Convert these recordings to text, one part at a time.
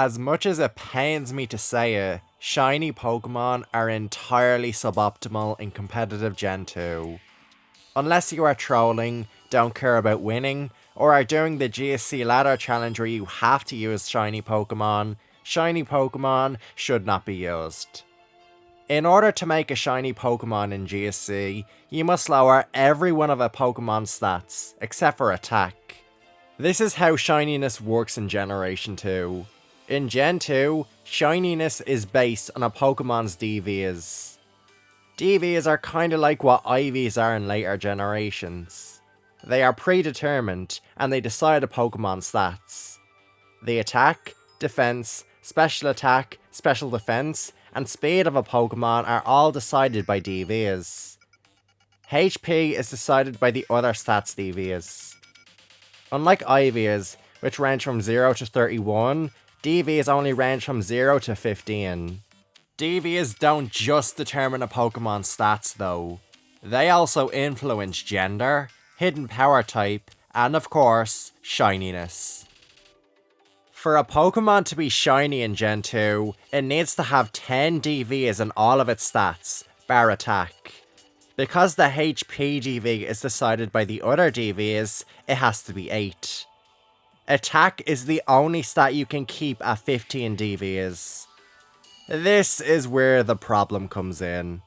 As much as it pains me to say it, shiny Pokemon are entirely suboptimal in competitive Gen 2. Unless you are trolling, don't care about winning, or are doing the GSC ladder challenge where you have to use shiny Pokemon should not be used. In order to make a shiny Pokemon in GSC, you must lower every one of a Pokemon's stats, except for attack. This is how shininess works in Generation 2. In Gen 2, shininess is based on a Pokemon's DVs. DVs are kinda like what IVs are in later generations. They are predetermined, and they decide a Pokemon's stats. The attack, defense, special attack, special defense, and speed of a Pokemon are all decided by DVs. HP is decided by the other stats DVs. Unlike IVs, which range from 0 to 31, DVs only range from 0 to 15. DVs don't just determine a Pokemon's stats though. They also influence gender, hidden power type, and of course, shininess. For a Pokemon to be shiny in Gen 2, it needs to have 10 DVs in all of its stats, bar attack. Because the HP DV is decided by the other DVs, it has to be 8. Attack is the only stat you can keep at 15 DVs. This is where the problem comes in.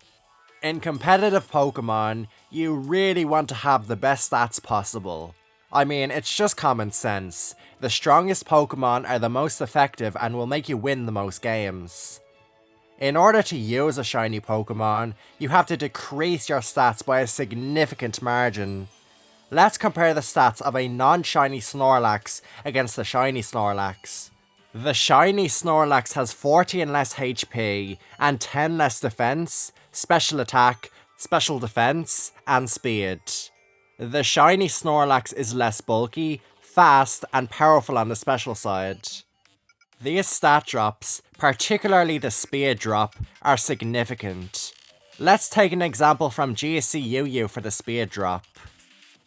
In competitive Pokemon, you really want to have the best stats possible. I mean, it's just common sense. The strongest Pokemon are the most effective and will make you win the most games. In order to use a shiny Pokemon, you have to decrease your stats by a significant margin. Let's compare the stats of a non-shiny Snorlax against the shiny Snorlax. The shiny Snorlax has 14 less HP and 10 less defense, special attack, special defense, and speed. The shiny Snorlax is less bulky, fast, and powerful on the special side. These stat drops, particularly the speed drop, are significant. Let's take an example from GSC UU for the speed drop.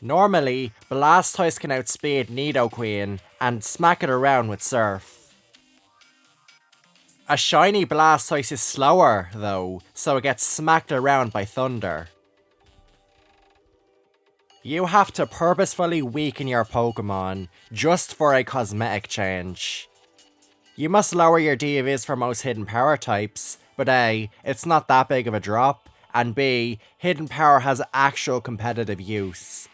Normally, Blastoise can outspeed Nidoqueen and smack it around with Surf. A shiny Blastoise is slower, though, so it gets smacked around by Thunder. You have to purposefully weaken your Pokemon, just for a cosmetic change. You must lower your DVs for most hidden power types, but A, it's not that big of a drop, and B, hidden power has actual competitive use.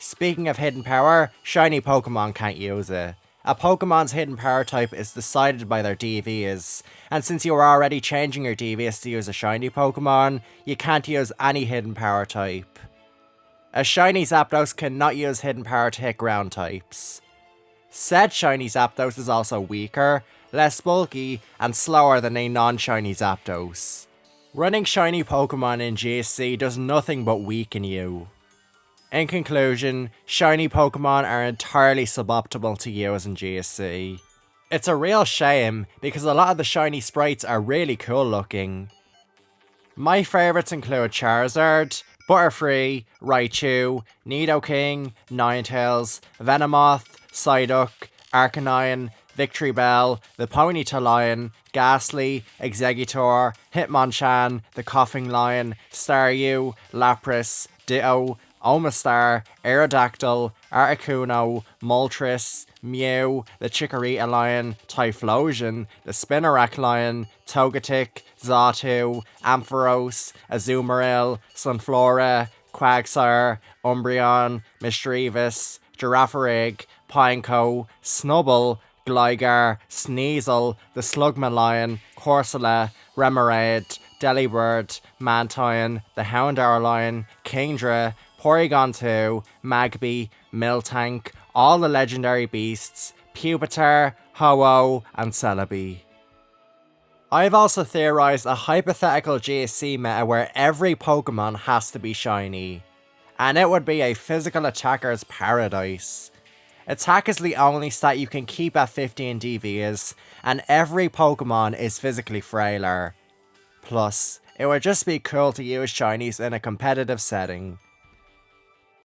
Speaking of hidden power, shiny Pokemon can't use it. A Pokemon's hidden power type is decided by their DVs, and since you are already changing your DVs to use a shiny Pokemon, you can't use any hidden power type. A shiny Zapdos cannot use hidden power to hit ground types. Said shiny Zapdos is also weaker, less bulky, and slower than a non-shiny Zapdos. Running shiny Pokemon in GSC does nothing but weaken you. In conclusion, shiny Pokemon are entirely suboptimal to use in GSC. It's a real shame because a lot of the shiny sprites are really cool looking. My favourites include Charizard, Butterfree, Raichu, Nidoking, Ninetales, Venomoth, Psyduck, Arcanine, Victreebel, the Ponyta Lion, Ghastly, Exeggutor, Hitmonchan, the Coughing Lion, Staryu, Lapras, Ditto, Omastar, Aerodactyl, Articuno, Moltres, Mew, the Chikorita Lion, Typhlosion, the Spinarak Lion, Togetic, Xatu, Ampharos, Azumarill, Sunflora, Quagsire, Umbreon, Misdreavus, Girafarig, Pineco, Snubbull, Gligar, Sneasel, the Slugma Corsola, Remoraid, Delibird, Mantine, the Houndour Lion, Kingdra, Porygon 2, Magby, Miltank, all the legendary beasts, Pupitar, Ho-Oh, and Celebi. I've also theorised a hypothetical GSC meta where every Pokemon has to be shiny, and it would be a physical attacker's paradise. Attack is the only stat you can keep at 15 DVs, and every Pokemon is physically frailer. Plus, it would just be cool to use shinies in a competitive setting.